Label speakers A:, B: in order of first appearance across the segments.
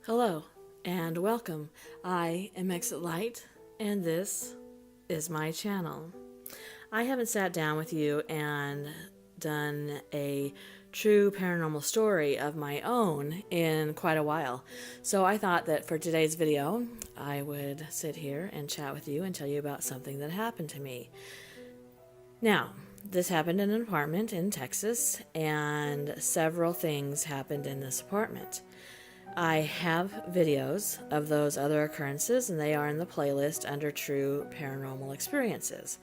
A: Hello and welcome. I am Exit Light and this is my channel. I haven't sat down with you and done a true paranormal story of my own in quite a while. So I thought that for today's video, I would sit here and chat with you and tell you about something that happened to me. Now, this happened in an apartment in Texas, and several things happened in this apartment. I have videos of those other occurrences, and they are in the playlist under True Paranormal Experiences.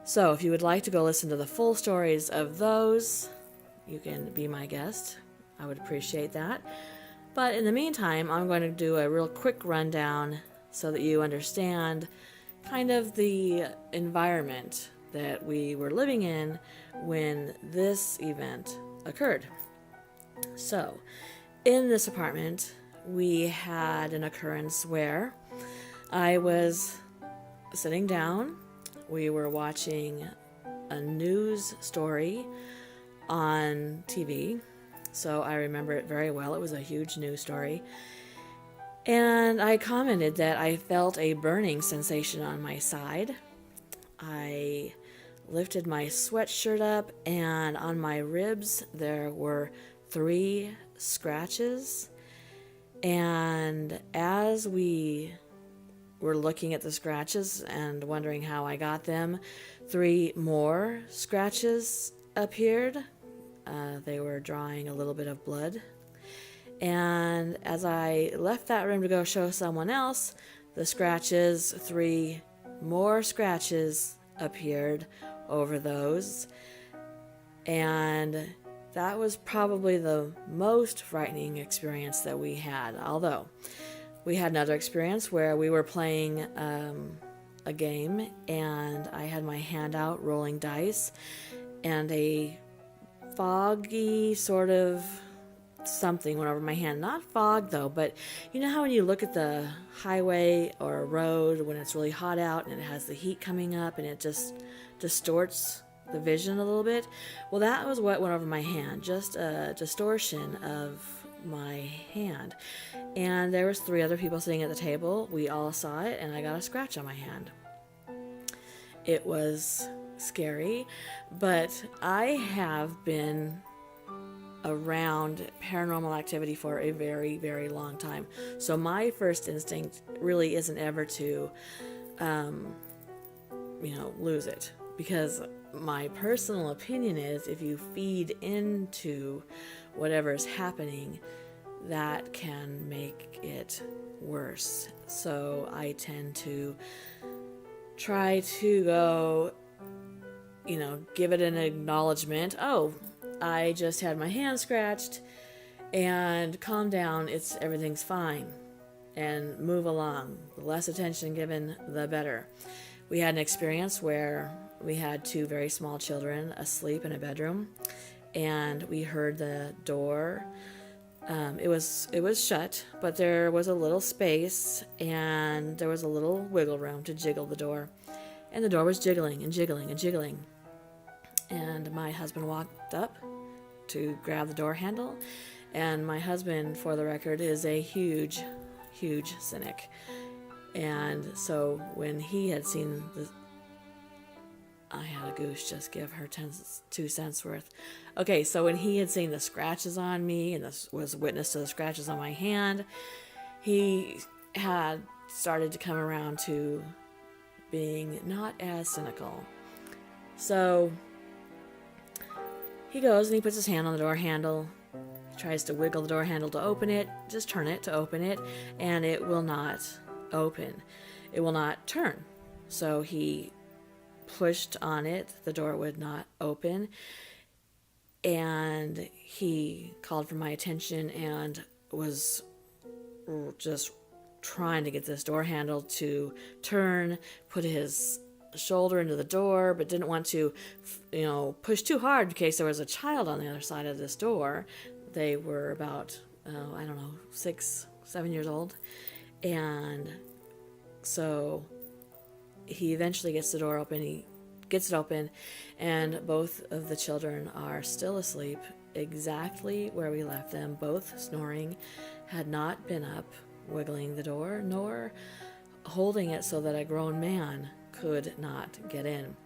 A: So if you would like to go listen to the full stories of those, you can be my guest. I would appreciate that. But in the meantime, I'm going to do a real quick rundown so that you understand kind of the environment that we were living in when this event occurred. So, in this apartment, we had an occurrence where I was sitting down. We were watching a news story on TV, so I remember it very well. It was a huge news story. And I commented that I felt a burning sensation on my side. I lifted my sweatshirt up, and on my ribs there were 3 scratches. And as we were looking at the scratches and wondering how I got them, 3 more scratches appeared. They were drawing a little bit of blood. And as I left that room to go show someone else the scratches, 3 more scratches appeared over those. And that was probably the most frightening experience that we had. Although we had another experience where we were playing a game, and I had my hand out rolling dice, and a foggy sort of something went over my hand. Not fog though, but you know how when you look at the highway or a road when it's really hot out and it has the heat coming up and it just distorts the vision a little bit? Well, that was what went over my hand, just a distortion of my hand. And there was 3 other people sitting at the table. We all saw it, and I got a scratch on my hand. It was scary, but I have been around paranormal activity for a very, very long time. So my first instinct really isn't ever to, lose it. Because my personal opinion is if you feed into whatever is happening, that can make it worse. So I tend to try to go, give it an acknowledgement. Oh, I just had my hand scratched, and calm down, everything's fine, and move along. The less attention given, the better. We had an experience where we had 2 very small children asleep in a bedroom, and we heard the door. It was shut, but there was a little space, and there was a little wiggle room to jiggle the door, and the door was jiggling and jiggling and jiggling. And my husband walked up to grab the door handle, and my husband, for the record, is a huge, huge cynic. And so when he had seen I had a goose just give her 2 cents worth. Okay, so when he had seen the scratches on me and was witness to the scratches on my hand, he had started to come around to being not as cynical. So he goes and he puts his hand on the door handle. He tries to wiggle the door handle to open it, just turn it to open it, and it will not open. It will not turn. So he pushed on it, the door would not open, and he called for my attention and was just trying to get this door handle to turn, put his shoulder into the door, but didn't want to, push too hard in case there was a child on the other side of this door. They were about, 6, 7 years old. And so he eventually gets the door open. He gets it open, and both of the children are still asleep exactly where we left them, both snoring, had not been up, wiggling the door, nor holding it so that a grown man could not get in.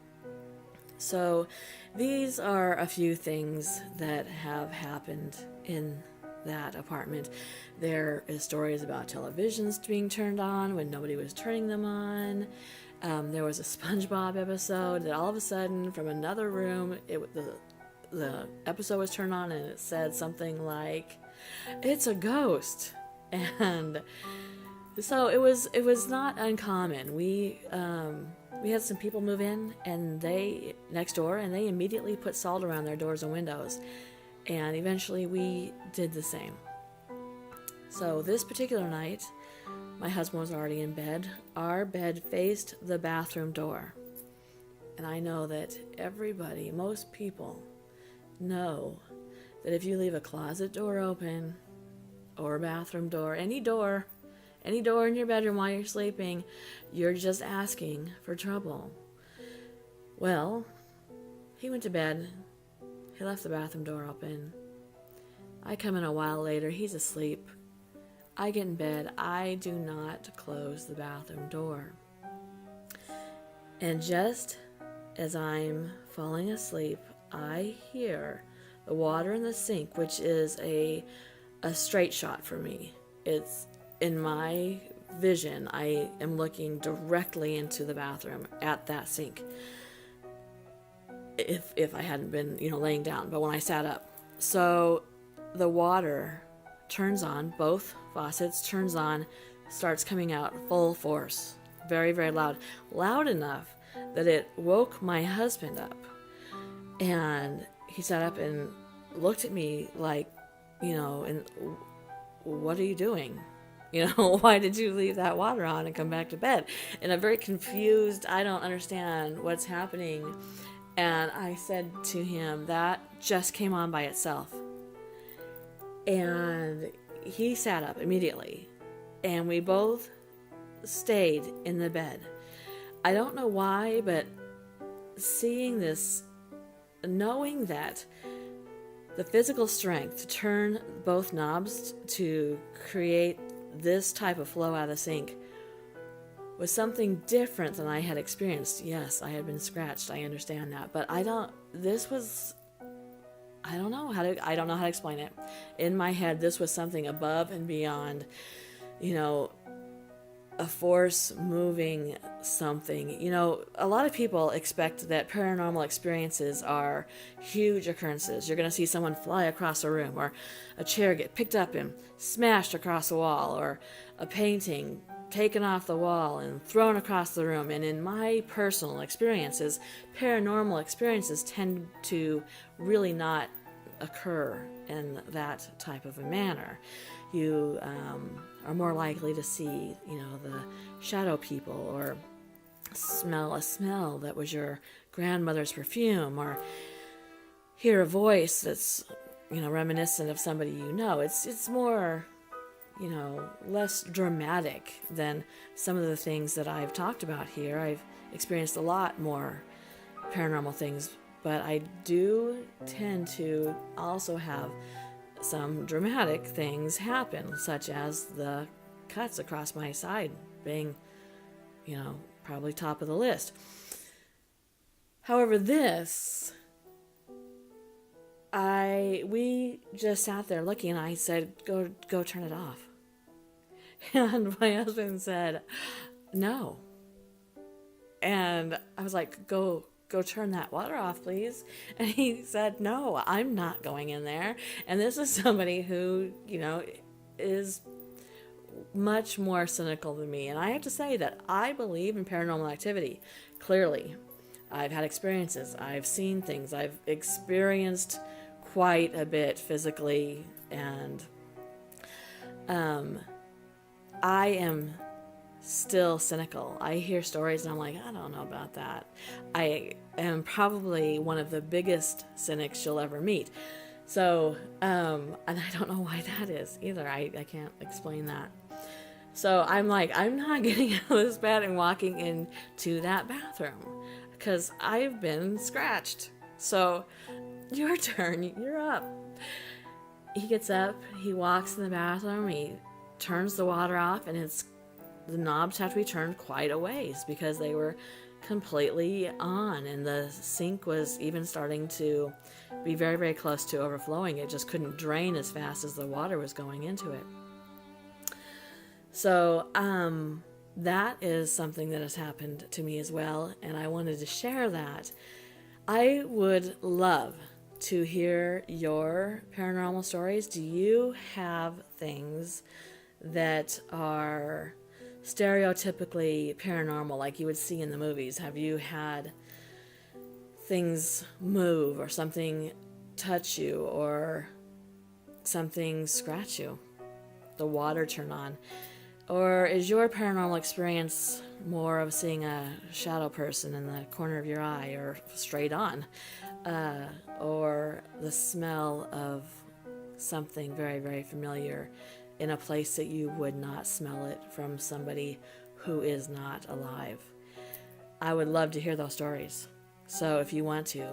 A: So these are a few things that have happened in that apartment. There is stories about televisions being turned on when nobody was turning them on. There was a SpongeBob episode that all of a sudden from another room, the episode was turned on and it said something like, "It's a ghost." And so it was not uncommon. We had some people move in and next door, and they immediately put salt around their doors and windows. And eventually we did the same. So this particular night, my husband was already in bed. Our bed faced the bathroom door. And I know that most people know that if you leave a closet door open or a bathroom door, any door in your bedroom while you're sleeping, you're just asking for trouble. Well, he went to bed. He left the bathroom door open. I come in a while later. He's asleep. I get in bed. I do not close the bathroom door. And just as I'm falling asleep, I hear the water in the sink, which is a straight shot for me. It's in my vision. I am looking directly into the bathroom at that sink. If I hadn't been, laying down, but when I sat up. So the water turns on, both faucets turns on, starts coming out full force. Very, very loud. Loud enough that it woke my husband up. And he sat up and looked at me like, and what are you doing? Why did you leave that water on and come back to bed? And I'm very confused. I don't understand what's happening. And I said to him, that just came on by itself. And he sat up immediately. And we both stayed in the bed. I don't know why, but seeing this, knowing that the physical strength to turn both knobs to create this type of flow out of the sink was something different than I had experienced. Yes, I had been scratched. I understand that. But I don't know how to explain it. In my head, this was something above and beyond, a force moving something. A lot of people expect that paranormal experiences are huge occurrences. You're going to see someone fly across a room, or a chair get picked up and smashed across a wall, or a painting taken off the wall and thrown across the room. And in my personal experiences, paranormal experiences tend to really not occur in that type of a manner. You are more likely to see, the shadow people, or smell a smell that was your grandmother's perfume, or hear a voice that's, reminiscent of somebody you know. It's more, less dramatic than some of the things that I've talked about here. I've experienced a lot more paranormal things, but I do tend to also have some dramatic things happen, such as the cuts across my side being, probably top of the list. However, we just sat there looking, and I said, go turn it off. And my husband said, no. And I was like, go turn that water off, please. And he said, no, I'm not going in there. And this is somebody who, is much more cynical than me. And I have to say that I believe in paranormal activity. Clearly, I've had experiences. I've seen things. I've experienced quite a bit physically. And I am still cynical. I hear stories and I'm like, I don't know about that. I am probably one of the biggest cynics you'll ever meet. So, and I don't know why that is either. I can't explain that. So I'm like, I'm not getting out of this bed and walking into that bathroom because I've been scratched. So your turn, you're up. He gets up, he walks in the bathroom, he turns the water off, and the knobs have to be turned quite a ways because they were completely on, and the sink was even starting to be very, very close to overflowing. It just couldn't drain as fast as the water was going into it. So that is something that has happened to me as well, and I wanted to share that. I would love to hear your paranormal stories. Do you have things that are stereotypically paranormal like you would see in the movies? Have you had things move or something touch you or something scratch you, the water turn on? Or is your paranormal experience more of seeing a shadow person in the corner of your eye or straight on? Or the smell of something very, very familiar in a place that you would not smell it from somebody who is not alive? I would love to hear those stories. So if you want to,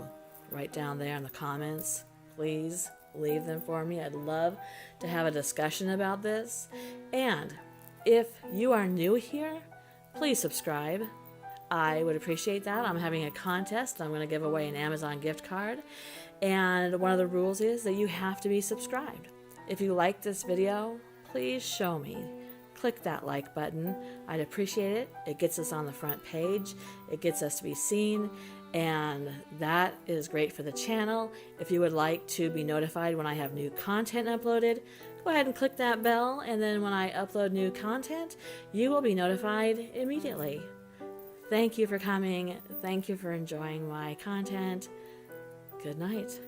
A: write down there in the comments, please leave them for me. I'd love to have a discussion about this. And if you are new here, please subscribe. I would appreciate that. I'm having a contest. I'm going to give away an Amazon gift card. And one of the rules is that you have to be subscribed. If you like this video, please show me. Click that like button. I'd appreciate it. It gets us on the front page. It gets us to be seen. And that is great for the channel. If you would like to be notified when I have new content uploaded, go ahead and click that bell. And then when I upload new content, you will be notified immediately. Thank you for coming. Thank you for enjoying my content. Good night.